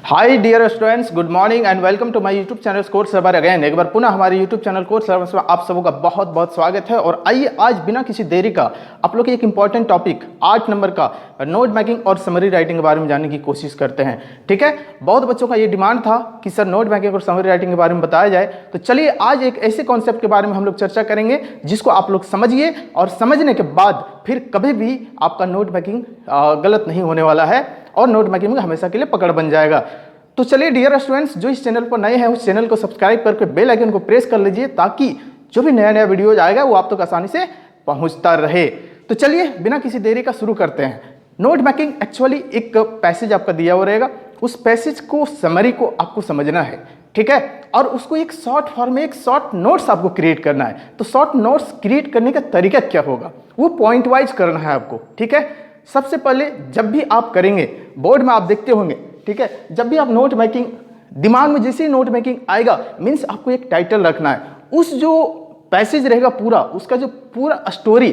Hi dear students, good morning and welcome to my YouTube channel course server again. एक बार पुनः हमारे YouTube channel course server में आप सबों का बहुत बहुत स्वागत है। और आइए आज बिना किसी देरी का आप लोग एक इंपॉर्टेंट टॉपिक 8 नंबर का नोट मेकिंग और समरी राइटिंग के बारे में जानने की कोशिश करते हैं। ठीक है, बहुत बच्चों का ये डिमांड था कि सर नोट मेकिंग और समरी राइटिंग के बारे में बताया जाए, तो चलिए आज एक ऐसे कॉन्सेप्ट के बारे में हम लोग चर्चा करेंगे जिसको आप लोग समझिए और समझने के बाद फिर कभी भी आपका नोट मेकिंग गलत नहीं होने वाला है और नोट मेकिंग में हमेशा के लिए पकड़ बन जाएगा। तो चलिए डियर स्टूडेंट्स, जो इस चैनल पर नए हैं उस चैनल को सब्सक्राइब करके बेल आइकन को प्रेस कर लीजिए ताकि जो भी नया नया वीडियो आएगा वो आप तक आसानी से पहुंचता रहे। तो चलिए बिना किसी देरी का शुरू करते हैं। नोट मेकिंग एक्चुअली एक पैसेज आपका दिया हुआ रहेगा, उस पैसेज को समरी को आपको समझना है। ठीक है, और उसको एक शॉर्ट फॉर्म में एक शॉर्ट नोट्स आपको क्रिएट करना है। तो शॉर्ट नोट्स क्रिएट करने का तरीका क्या होगा, वो पॉइंट वाइज करना है आपको। ठीक है, सबसे पहले जब भी आप करेंगे, बोर्ड में आप देखते होंगे, ठीक है, जब भी आप नोट मेकिंग, दिमाग में जैसे ही नोट मेकिंग आएगा मीन्स आपको एक टाइटल रखना है। उस जो पैसेज रहेगा पूरा, उसका जो पूरा स्टोरी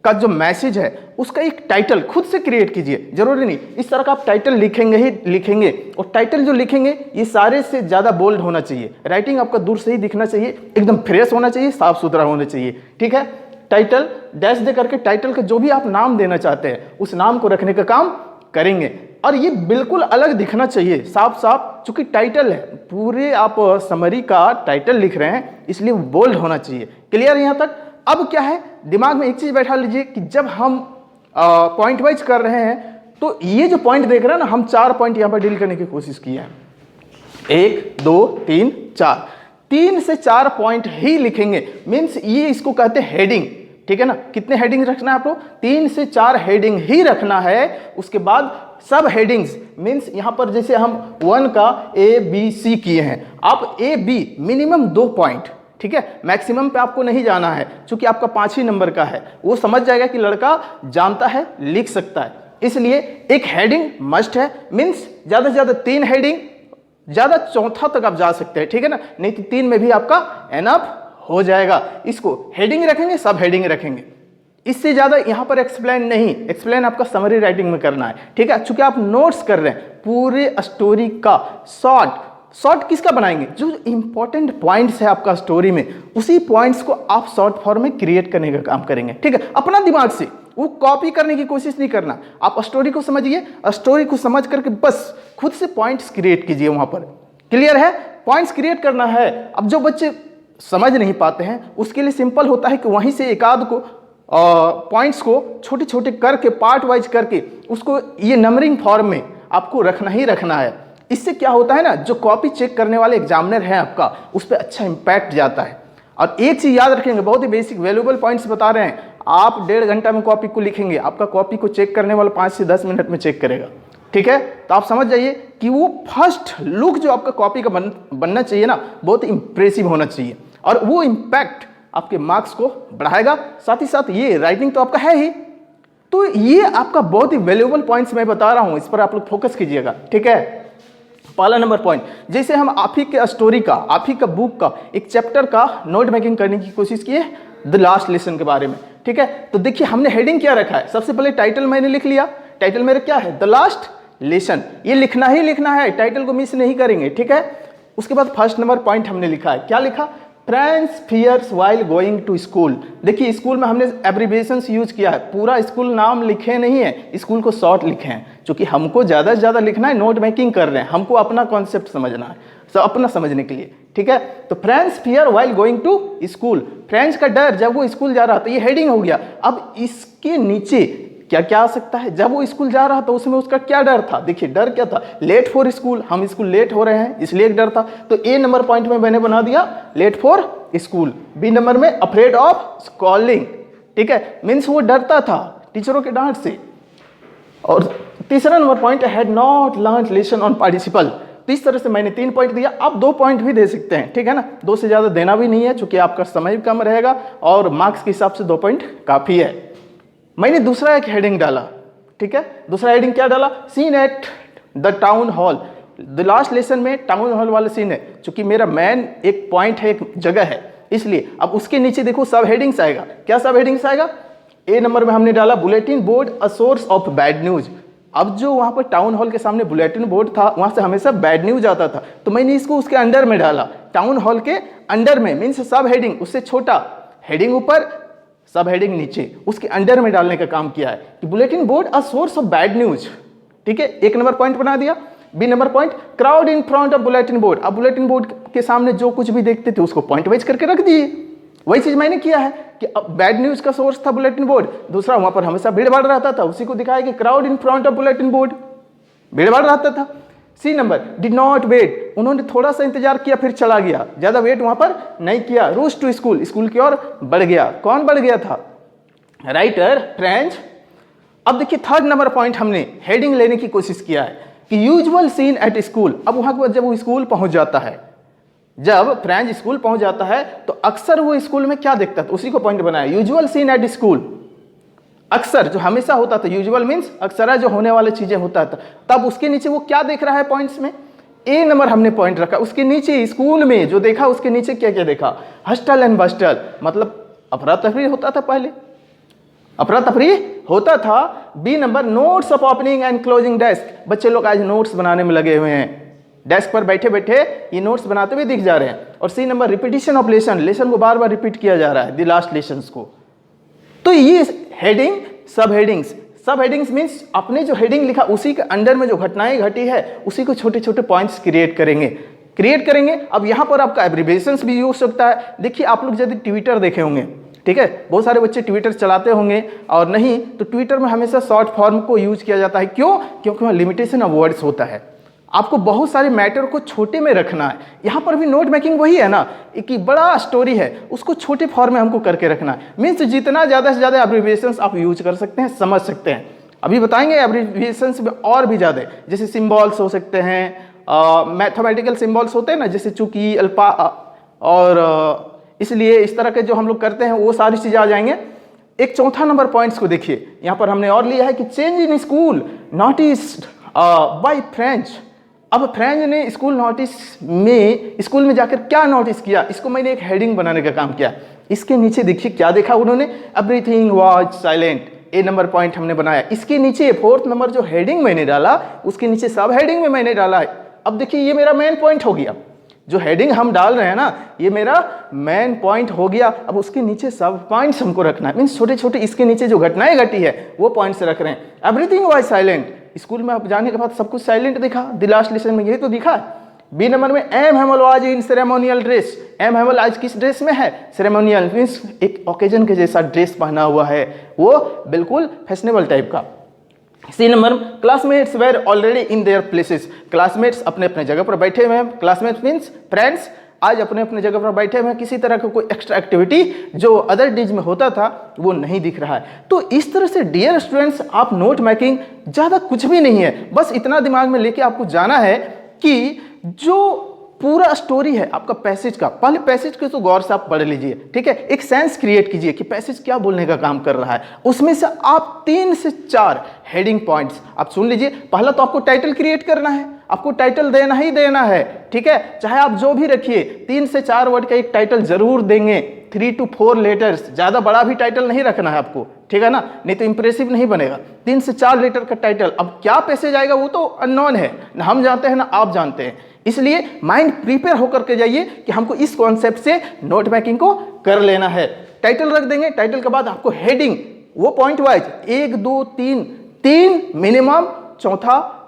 का जो मैसेज है उसका एक टाइटल खुद से क्रिएट कीजिए। जरूरी नहीं इस तरह का आप टाइटल लिखेंगे ही लिखेंगे, और टाइटल जो लिखेंगे ये सारे से ज़्यादा बोल्ड होना चाहिए। राइटिंग आपका दूर से ही दिखना चाहिए, एकदम फ्रेश होना चाहिए, साफ सुथरा होना चाहिए। ठीक है, टाइटल डैश दे करके टाइटल का जो भी आप नाम देना चाहते हैं उस नाम को रखने का काम करेंगे। और ये बिल्कुल अलग दिखना चाहिए, साफ साफ, चूंकि टाइटल है, पूरे आप समरी का टाइटल लिख रहे हैं इसलिए बोल्ड होना चाहिए। क्लियर है यहाँ तक? अब क्या है, दिमाग में एक चीज बैठा लीजिए कि जब हम पॉइंट वाइज कर रहे हैं तो ये जो पॉइंट देख रहे हैं ना, हम 4 पॉइंट यहाँ पर डील करने की कोशिश की है। 1 2 3 4, 3 से 4 पॉइंट ही लिखेंगे। मीन्स ये इसको कहते हैं हेडिंग। ठीक है ना, कितने हेडिंग रखना है आपको? 3 से 4 हेडिंग ही रखना है। उसके बाद सब हेडिंग्स, मीन्स यहां पर जैसे हम 1 का ABC किए हैं, आप AB मिनिमम 2 पॉइंट। ठीक है, मैक्सिमम पे आपको नहीं जाना है, क्योंकि आपका 5 ही नंबर का है। वो समझ जाएगा कि लड़का जानता है, लिख सकता है, इसलिए एक हेडिंग मस्ट है। मीन्स ज्यादा से ज्यादा 3 हेडिंग, ज्यादा चौथा तक आप जा सकते हैं। ठीक है ना, नहीं तो 3 में भी आपका एनफ हो जाएगा। इसको हेडिंग रखेंगे, सब हेडिंग रखेंगे, इससे ज्यादा यहां पर एक्सप्लेन नहीं। एक्सप्लेन आपका समरी राइटिंग में करना है। ठीक है, चूंकि आप नोट्स कर रहे हैं, पूरे स्टोरी का शॉर्ट किसका बनाएंगे? जो इंपॉर्टेंट पॉइंट्स है आपका स्टोरी में, उसी पॉइंट्स को आप शॉर्ट फॉर्म में क्रिएट करने का काम करेंगे। ठीक है, अपना दिमाग से वो कॉपी करने की कोशिश नहीं करना। आप स्टोरी को समझिए, स्टोरी को समझ करके बस खुद से पॉइंट्स क्रिएट कीजिए वहां पर। क्लियर है? पॉइंट्स क्रिएट करना है। अब जो बच्चे समझ नहीं पाते हैं उसके लिए सिंपल होता है कि वहीं से एक आध को पॉइंट्स को छोटे छोटे करके पार्ट वाइज करके उसको ये नंबरिंग फॉर्म में आपको रखना ही रखना है। इससे क्या होता है ना, जो कॉपी चेक करने वाले एग्जामिनर हैं आपका, उस पर अच्छा इंपैक्ट जाता है। और एक चीज याद रखेंगे, बहुत ही बेसिक वैल्यूएबल पॉइंट्स बता रहे हैं। आप 1.5 घंटा में कॉपी को लिखेंगे, आपका कॉपी को चेक करने वाला 5 से 10 मिनट में चेक करेगा। ठीक है, तो आप समझ जाइए कि वो फर्स्ट लुक जो आपका कॉपी का बनना चाहिए ना, बहुत इंप्रेसिव होना चाहिए, और वो इंपैक्ट आपके मार्क्स को बढ़ाएगा। साथ ही साथ ये राइटिंग तो आपका है ही, तो ये आपका बहुत ही वैल्यूएबल पॉइंट्स मैं बता रहा हूं, इस पर आप लोग फोकस कीजिएगा। ठीक है, पहला नंबर पॉइंट, जैसे हम आप ही के स्टोरी का, आप ही का बुक का एक चैप्टर का नोट मेकिंग करने की कोशिश की है, द लास्ट लेसन के बारे में। ठीक है, तो देखिए हमने हेडिंग क्या रखा है। सबसे पहले टाइटल मैंने लिख लिया। टाइटल मेरा क्या है? The last lesson. ये लिखना ही लिखना है, टाइटल को मिस नहीं करेंगे। ठीक है, उसके बाद फर्स्ट नंबर पॉइंट हमने लिखा है, क्या लिखा? Friends fears while going to school. देखिए स्कूल में हमने एब्रिविएशंस यूज किया है, पूरा स्कूल नाम लिखे नहीं है, स्कूल को शॉर्ट लिखे हैं, क्योंकि हमको ज़्यादा से ज़्यादा लिखना है, नोट मेकिंग कर रहे हैं, हमको अपना कॉन्सेप्ट समझना है, सब अपना समझने के लिए। ठीक है, तो friends fear while going to school, friends का डर जब वो स्कूल जा रहा था, ये हेडिंग हो गया। अब इसके नीचे क्या क्या आ सकता है? जब वो स्कूल जा रहा था उसमें उसका क्या डर था? देखिए डर क्या था? लेट फॉर स्कूल, हम स्कूल लेट हो रहे हैं इसलिए एक डर था। तो ए नंबर पॉइंट में मैंने बना दिया late for school. B number में अफ्रेड ऑफ स्कॉलिंग। ठीक है, मीन्स वो डरता था टीचरों के डांट से। और तीसरा number point, had not learn lesson on participle. तो इस तरह से मैंने 3 पॉइंट दिया, आप 2 पॉइंट भी दे सकते हैं। ठीक है ना, 2 से ज्यादा देना भी नहीं है, चूंकि आपका समय कम रहेगा और मार्क्स के हिसाब से 2 पॉइंट काफी है। मैंने दूसरा एक हेडिंग डाला। ठीक है, दूसरा हेडिंग क्या डाला? Scene at the town hall. The last lesson में टाउन हॉल वाला सीन है, चूंकि मेरा मेन एक पॉइंट है, एक जगह है, इसलिए। अब उसके नीचे देखो सब हेडिंग्स आएगा। क्या सब हेडिंग्स आएगा? ए नंबर में हमने डाला bulletin board a source of bad news. अब जो वहाँ पर टाउन हॉल के सामने बुलेटिन बोर्ड था, वहाँ से हमेशा बैड न्यूज आता था, तो मैंने इसको उसके अंडर में डाला, टाउन हॉल के अंडर में, मीन्स सब हेडिंग उससे छोटा, हेडिंग ऊपर, सब हेडिंग नीचे, उसके अंडर में डालने का काम किया है कि bulletin board a source of bad news. ठीक है, 1 नंबर पॉइंट बना दिया। B number point, crowd in front of bulletin board. अब बुलेटिन बोर्ड के सामने जो कुछ भी देखते थे उसको पॉइंट वाइज करके रख दिए। वही चीज मैंने किया है कि अब बैड न्यूज का सोर्स था बुलेटिन बोर्ड, दूसरा वहां पर हमेशा भीड़ भाड़ रहता था, उसी को दिखाया कि crowd in front of bulletin board, भीड़ भाड़ रहता था। C number, did not wait, उन्होंने थोड़ा सा इंतजार किया फिर चला गया, ज्यादा वेट वहां पर नहीं किया। रूज टू स्कूल, स्कूल की ओर बढ़ गया। कौन बढ़ गया था? Writer French. अब देखिए 3rd नंबर पॉइंट, हमने हेडिंग लेने की कोशिश किया है कि यूजुअल सीन एट स्कूल। अब वहां पर जब वो स्कूल पहुंच जाता है, जब फ्रेंच स्कूल पहुंच जाता है तो अक्सर वो स्कूल में क्या देखता था, उसी को पॉइंट बनाया, यूजुअल सीन एट स्कूल। अक्सर जो हमेशा होता था, यूजुअल मीन्स अक्सर जो होने वाली चीजें होता था, तब उसके नीचे वो क्या देख रहा है पॉइंट्स में, ए नंबर हमने पॉइंट रखा। उसके नीचे स्कूल में जो देखा उसके नीचे क्या क्या देखा, हस्टल एंड बस्टल, मतलब अफरा तफरी होता था, पहले अफरा तफरी होता था। B number, notes of opening and closing desk, बच्चे लोग आज नोट्स बनाने में लगे हुए हैं, डेस्क पर बैठे बैठे ये नोट्स बनाते हुए दिख जा रहे हैं। और C number, repetition of lesson, lesson को बार बार रिपीट किया जा रहा है, द लास्ट लेसन्स को। तो ये हेडिंग, सब हेडिंग्स, सब हेडिंग्स मीन्स आपने जो हेडिंग लिखा उसी के अंडर में जो घटनाएं घटी है उसी को छोटे छोटे पॉइंट्स क्रिएट करेंगे। अब यहाँ पर आपका एब्रिविएशंस भी यूज हो सकता है। देखिए आप लोग यदि ट्विटर देखे होंगे, ठीक है, बहुत सारे बच्चे ट्विटर चलाते होंगे, और नहीं तो ट्विटर में हमेशा शॉर्ट फॉर्म को यूज किया जाता है। क्यों? क्योंकि वहाँ लिमिटेशन ऑफ वर्ड्स होता है, आपको बहुत सारे मैटर को छोटे में रखना है। यहाँ पर भी नोट मेकिंग वही है ना, एक बड़ा स्टोरी है उसको छोटे फॉर्म में हमको करके रखना है। मीन्स जितना ज़्यादा से ज़्यादा एब्रिविएशंस आप यूज कर सकते हैं, समझ सकते हैं। अभी बताएंगे एब्रिविएशंस में और भी ज़्यादा, जैसे सिम्बॉल्स हो सकते हैं, मैथमेटिकल सिम्बॉल्स होते हैं ना, जैसे चूंकि, अल्पा, और इसलिए इस तरह के जो हम लोग करते हैं वो सारी चीज़ें आ जाएंगे। एक 4था नंबर पॉइंट्स को देखिए, यहाँ पर हमने और लिया है कि change in school noticed by French. अब फ्रेंच ने स्कूल में जाकर क्या नोटिस किया, इसको मैंने एक हेडिंग बनाने का काम किया। इसके नीचे देखिए क्या देखा उन्होंने, everything was silent, A number point हमने बनाया। इसके नीचे 4th नंबर जो हेडिंग मैंने डाला उसके नीचे सब हेडिंग में मैंने डाला है। अब देखिए ये मेरा मेन पॉइंट हो गया, जो हेडिंग हम डाल रहे हैं ना ये मेरा मेन पॉइंट हो गया। अब उसके नीचे सब पॉइंट्स हमको रखना है, मीन्स छोटे छोटे इसके नीचे जो घटनाएं घटी है वो पॉइंट्स रख रहे हैं। एवरीथिंग वाज साइलेंट, स्कूल में आप जाने के बाद सब कुछ साइलेंट दिखा, द लास्ट लेसन में यही तो दिखा। बी नंबर में, M Hamel was in ceremonial dress, M Hamel आज किस ड्रेस में है, सेरेमोनियल मीन्स एक ओकेजन के जैसा ड्रेस पहना हुआ है, वो बिल्कुल फैशनेबल टाइप का। C number, classmates were already in their places, classmates अपने अपने जगह पर बैठे हुए हैं, क्लासमेट्स मीन्स फ्रेंड्स आज अपने अपने जगह पर बैठे हुए हैं, किसी तरह का कोई एक्स्ट्रा एक्टिविटी जो अदर डेज में होता था वो नहीं दिख रहा है। तो इस तरह से डियर स्टूडेंट्स, आप नोट मेकिंग ज़्यादा कुछ भी नहीं है, बस इतना दिमाग में लेके आपको जाना है कि जो पूरा स्टोरी है आपका पैसेज का, पहले पैसेज को तो गौर से आप पढ़ लीजिए, ठीक है, एक सेंस क्रिएट कीजिए कि पैसेज क्या बोलने का काम कर रहा है। उसमें से आप 3 से 4 हेडिंग पॉइंट्स आप सुन लीजिए। पहला तो आपको टाइटल क्रिएट करना है, आपको टाइटल देना ही देना है, ठीक है, चाहे आप जो भी रखिए 3 से 4 वर्ड का एक टाइटल जरूर देंगे, 3 to 4 लेटर्स, ज़्यादा बड़ा भी टाइटल नहीं रखना है आपको, ठीक है ना, नहीं तो इंप्रेसिव नहीं बनेगा। 3 से 4 लेटर का टाइटल। अब क्या पैसेज आएगा वो तो अननोन है, ना हम जानते हैं ना आप जानते हैं, इसलिए माइंड प्रिपेयर होकर के जाइए कि हमको इस कॉन्सेप्ट से नोट मेकिंग को कर लेना है। टाइटल रख देंगे, टाइटल के बाद आपको हेडिंग वो पॉइंट वाइज 1 2 3 मिनिमम, चौथा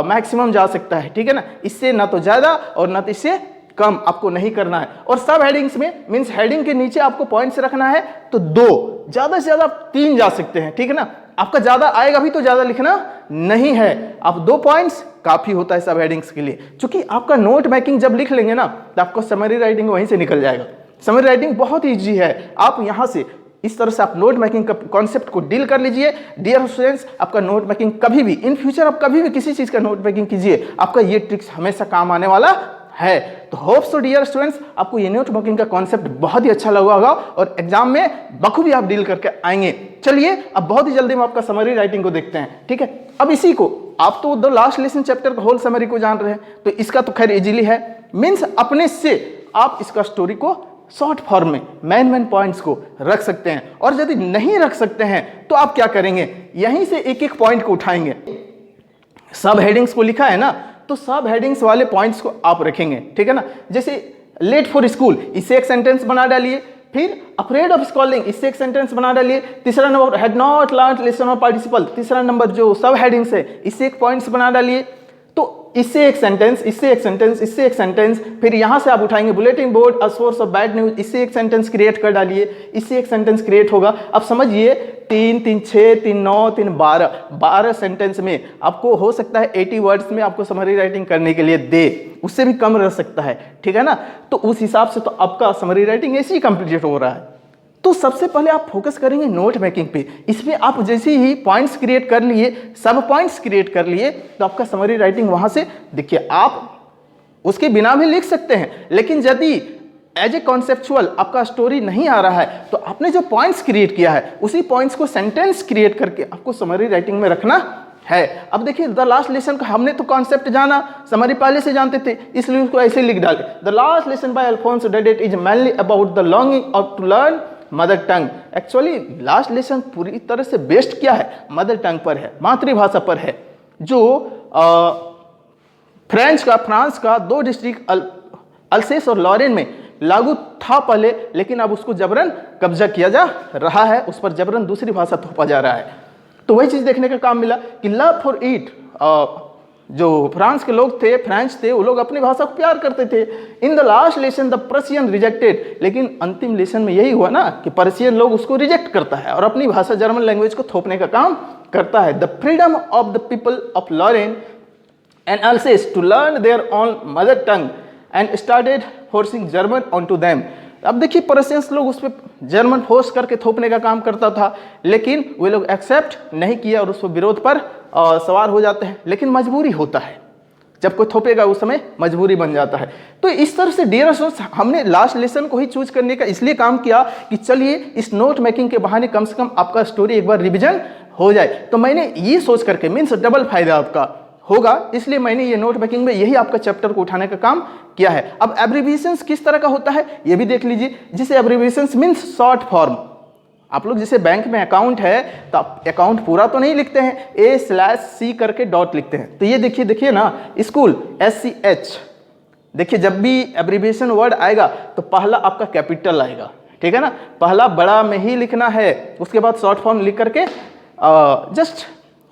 मैक्सिमम जा सकता है, ठीक है ना, इससे ना तो ज्यादा और ना तो इससे कम आपको नहीं करना है। और सब हेडिंग्स में मीन्स हेडिंग के नीचे आपको पॉइंट्स रखना है तो 2, ज्यादा से ज्यादा 3 जा सकते हैं, ठीक है ना, आपका ज्यादा आएगा भी तो ज्यादा लिखना नहीं है, आप 2 पॉइंट्स काफी होता है सब हेडिंग्स के लिए। क्योंकि आपका नोट मेकिंग जब लिख लेंगे ना तो आपको समरी राइटिंग वहीं से निकल जाएगा। समरी राइटिंग बहुत ईजी है, आप यहां से इस तरह से आप नोट मेकिंग का कॉन्सेप्ट को डील कर लीजिए। डियर स्टूडेंट्स, आपका नोट मेकिंग कभी भी इन फ्यूचर आप कभी भी किसी चीज का नोट मेकिंग कीजिए, आपका ये ट्रिक्स हमेशा काम आने वाला है। तो होप सो डियर स्टूडेंट्स, आपको ये नोट मेकिंग का कॉन्सेप्ट बहुत ही अच्छा लगा होगा और एग्जाम में बखूबी आप डील करके आएंगे। चलिए अब बहुत ही जल्दी में आपका समरी राइटिंग को देखते हैं, ठीक है। अब इसी को आप तो द लास्ट लेसन चैप्टर का होल समरी को जान रहे हैं, तो इसका तो खैर इजीली है, मीन्स अपने से आप इसका स्टोरी को शॉर्ट फॉर्म में मेन पॉइंट्स को रख सकते हैं। और यदि नहीं रख सकते हैं तो आप क्या करेंगे, यहीं से एक एक पॉइंट को उठाएंगे, सब हेडिंग्स को लिखा है ना, तो सब हेडिंग्स वाले पॉइंट्स को आप रखेंगे, ठीक है ना। जैसे लेट फॉर स्कूल, इससे एक सेंटेंस बना डालिए। फिर अफ्रेड ऑफ स्कॉलिंग, इससे एक सेंटेंस बना डालिए। तीसरा number had not learn lesson of participle, तीसरा नंबर जो सब हेडिंग्स है इससे एक पॉइंट्स बना डालिए। तो इससे एक सेंटेंस, इससे एक सेंटेंस, इससे एक सेंटेंस, फिर यहां से आप उठाएंगे bulletin board a source of bad news, इससे एक सेंटेंस क्रिएट कर डालिए, इससे एक सेंटेंस क्रिएट होगा। अब समझिए 3 3 6 3 9 3 12 सेंटेंस में आपको हो सकता है 80 वर्ड्स में आपको समरी राइटिंग करने के लिए दे, उससे भी कम रह सकता है, ठीक है ना। तो उस हिसाब से तो आपका समरी राइटिंग ऐसे ही कंप्लीट हो रहा है। तो सबसे पहले आप फोकस करेंगे नोट मेकिंग पे। इसमें आप जैसे ही पॉइंट्स क्रिएट कर लिए, सब पॉइंट्स क्रिएट कर लिए, तो आपका समरी राइटिंग वहां से देखिए, आप उसके बिना भी लिख सकते हैं, लेकिन यदि एज ए कॉन्सेप्चुअल आपका स्टोरी नहीं आ रहा है तो आपने जो पॉइंट्स क्रिएट किया है उसी पॉइंट्स को सेंटेंस क्रिएट करके आपको समरी राइटिंग में रखना है। अब देखिए द लास्ट लेसन का हमने तो कॉन्सेप्ट जाना, समरी पहले से जानते थे, इसलिए उसको ऐसे लिख डाले। The last lesson by Alphonse Daudet is mainly about the longing of to learn mother tongue. Actually last lesson पूरी तरह से बेस्ड क्या है, मदर टंग पर है, मातृभाषा पर है। जो फ्रांस का 2 डिस्ट्रिक्ट अल्सेस और लॉरेन में लागू था पहले, लेकिन अब उसको जबरन कब्जा किया जा रहा है, उस पर जबरन दूसरी भाषा थोपा जा रहा है। तो वही चीज देखने का काम मिला कि लव फॉर इट, जो फ्रांस के लोग थे, फ्रेंच थे, वो लोग अपनी भाषा को प्यार करते थे। In the last lesson the Persian rejected, लेकिन अंतिम लेसन में यही हुआ ना कि पर्शियन लोग उसको रिजेक्ट करता है और अपनी भाषा जर्मन लैंग्वेज को थोपने का काम करता है। The freedom of the people of Lorraine and Alsace to learn their own mother tongue and started forcing German on to them. अब देखिए पर्शियंस लोग उस पर जर्मन फोर्स करके थोपने का काम करता था, लेकिन वे लोग एक्सेप्ट नहीं किया और उस पर विरोध पर सवार हो जाते हैं। लेकिन मजबूरी होता है, जब कोई थोपेगा उस समय मजबूरी बन जाता है। तो इस तरह से डियर स्टूडेंट्स, हमने लास्ट लेसन को ही चूज करने का इसलिए काम किया कि चलिए इस नोट मेकिंग के बहाने कम से कम आपका स्टोरी एक बार रिविजन हो जाए। तो मैंने ये सोच करके, मीन्स डबल फायदा आपका होगा, इसलिए मैंने ये नोट मेकिंग में यही आपका चैप्टर को उठाने का काम किया है। अब एब्रिविएशंस किस तरह का होता है ये भी देख लीजिए। जिसे एब्रिविएशंस मीन्स शॉर्ट फॉर्म, आप लोग जैसे बैंक में अकाउंट है तो आप अकाउंट पूरा तो नहीं लिखते हैं, A/C करके डॉट लिखते हैं। तो ये देखिए ना, स्कूल SCH, देखिए जब भी एब्रिविएशन वर्ड आएगा तो पहला आपका कैपिटल आएगा, ठीक है ना, पहला बड़ा में ही लिखना है, उसके बाद शॉर्ट फॉर्म लिख करके जस्ट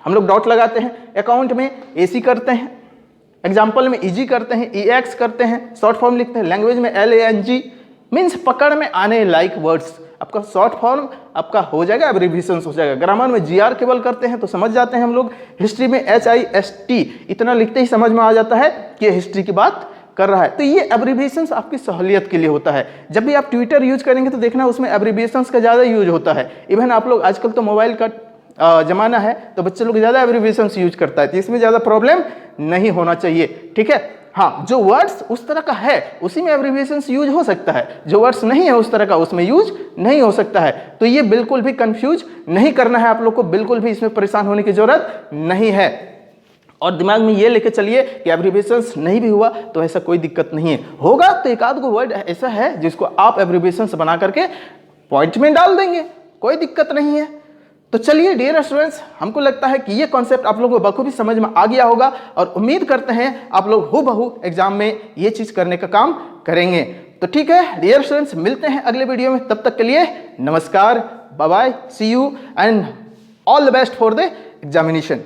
हम लोग डॉट लगाते हैं। अकाउंट में AC करते हैं, एग्जाम्पल में EG करते हैं, EX करते हैं, शॉर्ट फॉर्म लिखते हैं। लैंग्वेज में LANG, मीन्स पकड़ में आने लाइक वर्ड्स, आपका शॉर्ट फॉर्म आपका हो जाएगा, एब्रिविएशंस हो जाएगा। ग्रामर में GR केवल करते हैं तो समझ जाते हैं हम लोग। हिस्ट्री में HIST, इतना लिखते ही समझ में आ जाता है कि हिस्ट्री की बात कर रहा है। तो ये एब्रिविएशंस आपकी सहूलियत के लिए होता है। जब भी आप ट्विटर यूज करेंगे तो देखना उसमें एब्रिविएशंस का ज़्यादा यूज होता है। इवन आप लोग आजकल तो मोबाइल का जमाना है तो बच्चे लोग ज़्यादा एब्रिविएशंस यूज करता है, तो इसमें ज़्यादा प्रॉब्लम नहीं होना चाहिए, ठीक है। हाँ, जो वर्ड्स उस तरह का है उसी में एब्रिविएशंस यूज हो सकता है, जो वर्ड्स नहीं है उस तरह का उसमें यूज नहीं हो सकता है। तो ये बिल्कुल भी कंफ्यूज नहीं करना है आप लोग को, बिल्कुल भी इसमें परेशान होने की जरूरत नहीं है। और दिमाग में ये लेके चलिए कि एब्रिविएशंस नहीं भी हुआ तो ऐसा कोई दिक्कत नहीं है, होगा तो एक आध गो वर्ड ऐसा है जिसको आप एब्रिविएशंस बना करके पॉइंट में डाल देंगे, कोई दिक्कत नहीं है। तो चलिए डियर स्टूडेंट्स, हमको लगता है कि ये कॉन्सेप्ट आप लोगों को बखूबी समझ में आ गया होगा और उम्मीद करते हैं आप लोग हूबहू एग्जाम में ये चीज करने का काम करेंगे। तो ठीक है डियर स्टूडेंट्स, मिलते हैं अगले वीडियो में, तब तक के लिए नमस्कार, bye bye, see you and all the best for the examination.